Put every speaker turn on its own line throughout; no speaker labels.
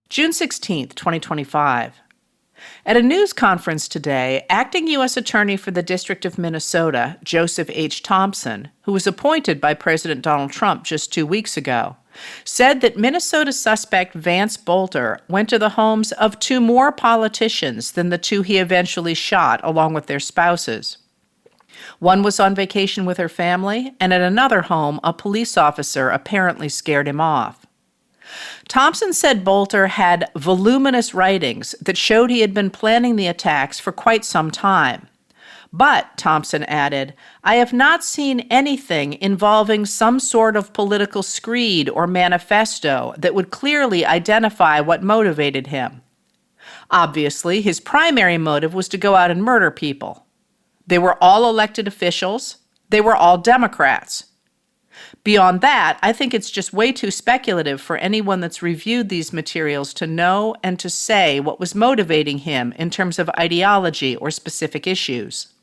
June 16, 2025. At a news conference today, acting U.S. Attorney for the District of Minnesota, Joseph H. Thompson, who was appointed by President Donald Trump just 2 weeks ago, said that Minnesota suspect Vance Bolter went to the homes of 2 more politicians than the 2 he eventually shot along with their spouses. One was on vacation with her family, and at another home, a police officer apparently scared him off. Thompson said Bolter had voluminous writings that showed he had been planning the attacks for quite some time. But, Thompson added, I have not seen anything involving some sort of political screed or manifesto that would clearly identify what motivated him. Obviously, his primary motive was to go out and murder people. They were all elected officials. They were all Democrats. Beyond that, I think it's just way too speculative for anyone that's reviewed these materials to know and to say what was motivating him in terms of ideology or specific issues.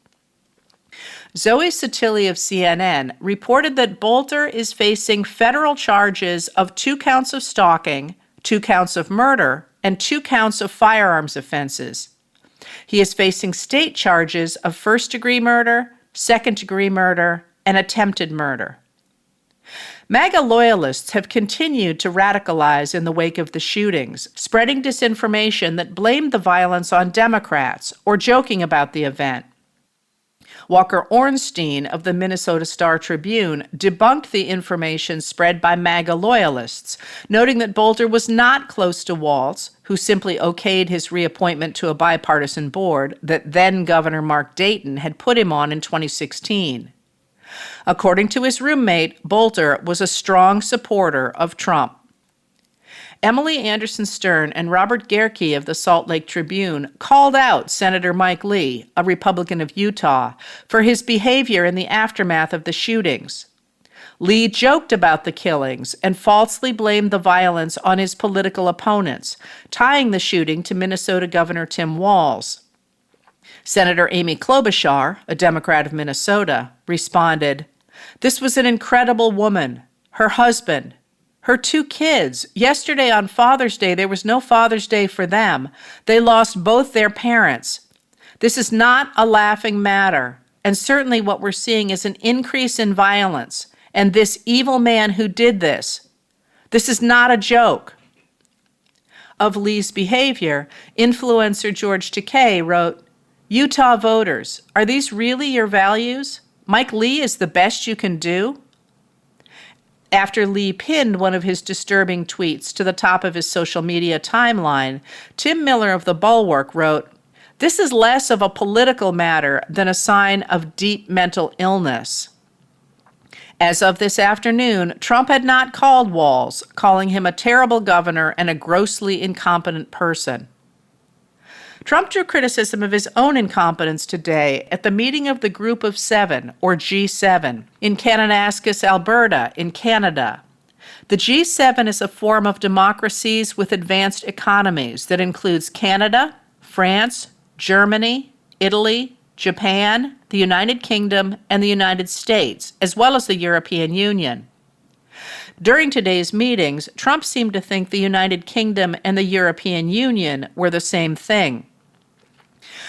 Zoe Sotilli of CNN reported that Bolter is facing federal charges of 2 counts of stalking, 2 counts of murder, and 2 counts of firearms offenses. He is facing state charges of first-degree murder, second-degree murder, and attempted murder. MAGA loyalists have continued to radicalize in the wake of the shootings, spreading disinformation that blamed the violence on Democrats or joking about the event. Walker Ornstein of the Minnesota Star-Tribune debunked the information spread by MAGA loyalists, noting that Bolter was not close to Walz, who simply okayed his reappointment to a bipartisan board that then-Governor Mark Dayton had put him on in 2016. According to his roommate, Bolter was a strong supporter of Trump. Emily Anderson Stern and Robert Gehrke of the Salt Lake Tribune called out Senator Mike Lee, a Republican of Utah, for his behavior in the aftermath of the shootings. Lee joked about the killings and falsely blamed the violence on his political opponents, tying the shooting to Minnesota Governor Tim Walz. Senator Amy Klobuchar, a Democrat of Minnesota, responded, "This was an incredible woman, her husband, her 2 kids. Yesterday on Father's Day, there was no Father's Day for them. They lost both their parents. This is not a laughing matter, and certainly what we're seeing is an increase in violence, and this evil man who did this is not a joke." Of Lee's behavior, influencer George Takei wrote, "Utah voters, are these really your values? Mike Lee is the best you can do?" After Lee pinned one of his disturbing tweets to the top of his social media timeline, Tim Miller of The Bulwark wrote, "This is less of a political matter than a sign of deep mental illness." As of this afternoon, Trump had not called Walz, calling him a terrible governor and a grossly incompetent person. Trump drew criticism of his own incompetence today at the meeting of the Group of Seven, or G7, in Kananaskis, Alberta, in Canada. The G7 is a forum of democracies with advanced economies that includes Canada, France, Germany, Italy, Japan, the United Kingdom, and the United States, as well as the European Union. During today's meetings, Trump seemed to think the United Kingdom and the European Union were the same thing.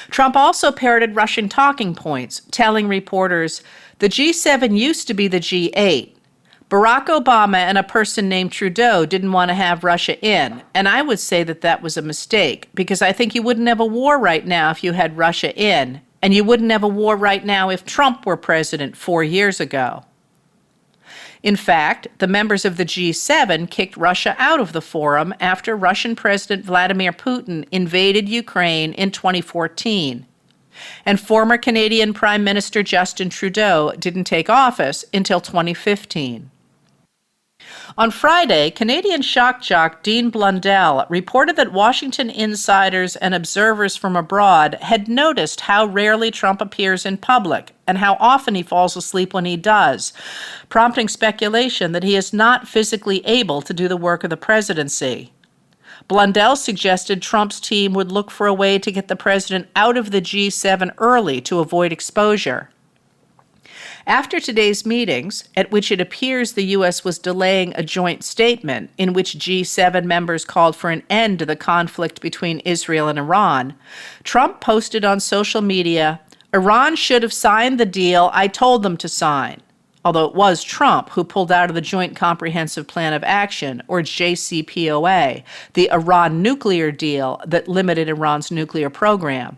Trump also parroted Russian talking points, telling reporters, "The G7 used to be the G8. Barack Obama and a person named Trudeau didn't want to have Russia in, and I would say that that was a mistake, because I think you wouldn't have a war right now if you had Russia in, and you wouldn't have a war right now if Trump were president 4 years ago." In fact, the members of the G7 kicked Russia out of the forum after Russian President Vladimir Putin invaded Ukraine in 2014. And former Canadian Prime Minister Justin Trudeau didn't take office until 2015. On Friday, Canadian shock jock Dean Blundell reported that Washington insiders and observers from abroad had noticed how rarely Trump appears in public and how often he falls asleep when he does, prompting speculation that he is not physically able to do the work of the presidency. Blundell suggested Trump's team would look for a way to get the president out of the G7 early to avoid exposure. After today's meetings, at which it appears the U.S. was delaying a joint statement in which G7 members called for an end to the conflict between Israel and Iran, Trump posted on social media, "Iran should have signed the deal I told them to sign," although it was Trump who pulled out of the Joint Comprehensive Plan of Action, or JCPOA, the Iran nuclear deal that limited Iran's nuclear program.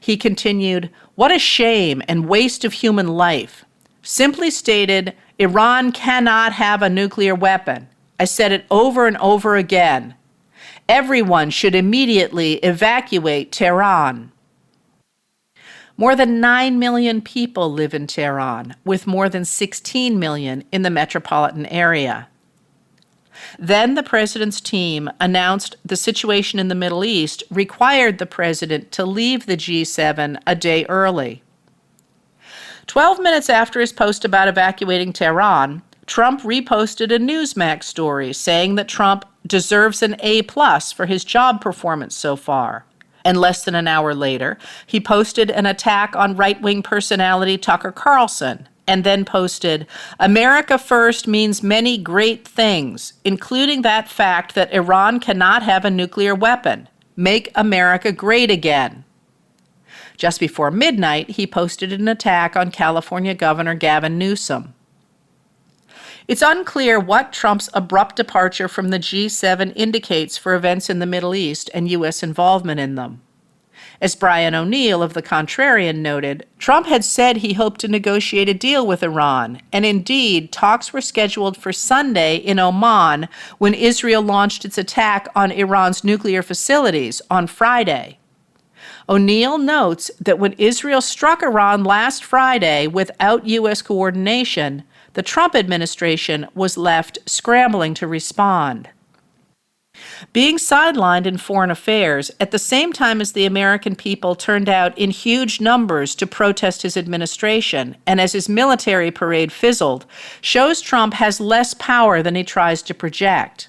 He continued, "What a shame and waste of human life. Simply stated, Iran cannot have a nuclear weapon. I said it over and over again. Everyone should immediately evacuate Tehran." More than 9 million people live in Tehran, with more than 16 million in the metropolitan area. Then the president's team announced the situation in the Middle East required the president to leave the G7 a day early. 12 minutes after his post about evacuating Tehran, Trump reposted a Newsmax story saying that Trump deserves an A+ for his job performance so far. And less than an hour later, he posted an attack on right-wing personality Tucker Carlson, and then posted, "America first means many great things, including that fact that Iran cannot have a nuclear weapon. Make America great again." Just before midnight, he posted an attack on California Governor Gavin Newsom. It's unclear what Trump's abrupt departure from the G7 indicates for events in the Middle East and U.S. involvement in them. As Brian O'Neill of The Contrarian noted, Trump had said he hoped to negotiate a deal with Iran, and indeed, talks were scheduled for Sunday in Oman when Israel launched its attack on Iran's nuclear facilities on Friday. O'Neill notes that when Israel struck Iran last Friday without U.S. coordination, the Trump administration was left scrambling to respond. Being sidelined in foreign affairs at the same time as the American people turned out in huge numbers to protest his administration, and as his military parade fizzled, shows Trump has less power than he tries to project.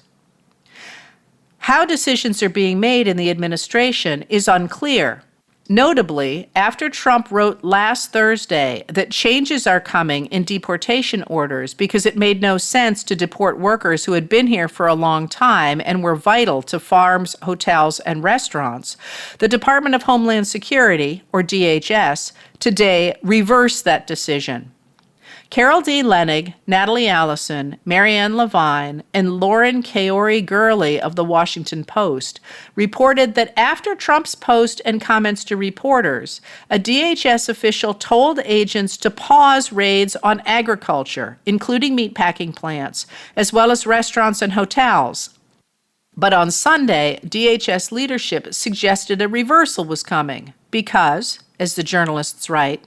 How decisions are being made in the administration is unclear. Notably, after Trump wrote last Thursday that changes are coming in deportation orders because it made no sense to deport workers who had been here for a long time and were vital to farms, hotels, and restaurants, the Department of Homeland Security, or DHS, today reversed that decision. Carol D. Lenig, Natalie Allison, Marianne Levine, and Lauren Kaori-Gurley of The Washington Post reported that after Trump's post and comments to reporters, a DHS official told agents to pause raids on agriculture, including meatpacking plants, as well as restaurants and hotels. But on Sunday, DHS leadership suggested a reversal was coming because, as the journalists write,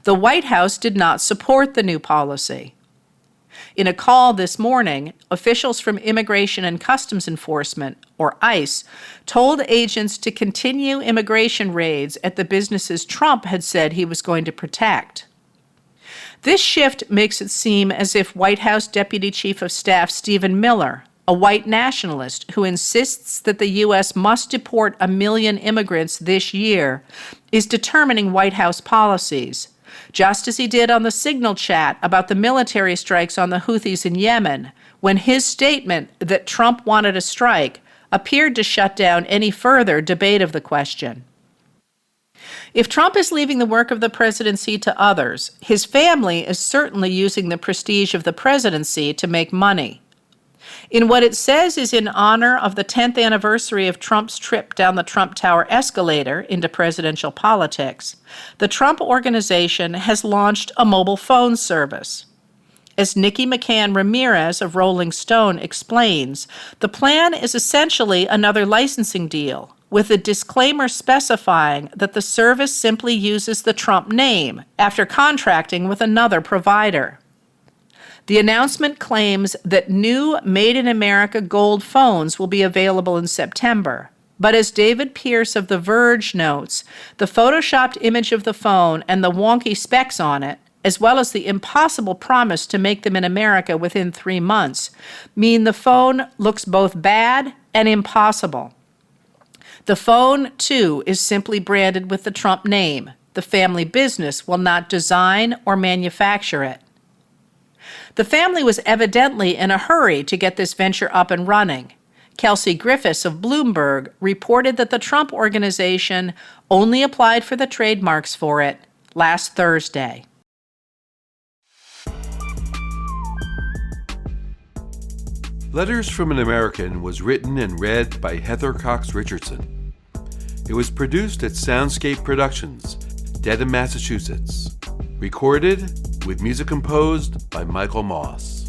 the White House did not support the new policy. In a call this morning, officials from Immigration and Customs Enforcement, or ICE, told agents to continue immigration raids at the businesses Trump had said he was going to protect. This shift makes it seem as if White House Deputy Chief of Staff Stephen Miller, a white nationalist who insists that the U.S. must deport 1 million immigrants this year, is determining White House policies, just as he did on the Signal chat about the military strikes on the Houthis in Yemen, when his statement that Trump wanted a strike appeared to shut down any further debate of the question. If Trump is leaving the work of the presidency to others, his family is certainly using the prestige of the presidency to make money. In what it says is in honor of the 10th anniversary of Trump's trip down the Trump Tower escalator into presidential politics, the Trump Organization has launched a mobile phone service. As Nikki McCann Ramirez of Rolling Stone explains, the plan is essentially another licensing deal, with a disclaimer specifying that the service simply uses the Trump name after contracting with another provider. The announcement claims that new Made in America gold phones will be available in September. But as David Pierce of The Verge notes, the photoshopped image of the phone and the wonky specs on it, as well as the impossible promise to make them in America within 3 months, mean the phone looks both bad and impossible. The phone, too, is simply branded with the Trump name, the family business will not design or manufacture it. The family was evidently in a hurry to get this venture up and running. Kelsey Griffiths of Bloomberg reported that the Trump Organization only applied for the trademarks for it last Thursday.
Letters from an American was written and read by Heather Cox Richardson. It was produced at Soundscape Productions, Dedham, Massachusetts. Recorded with music composed by Michael Moss.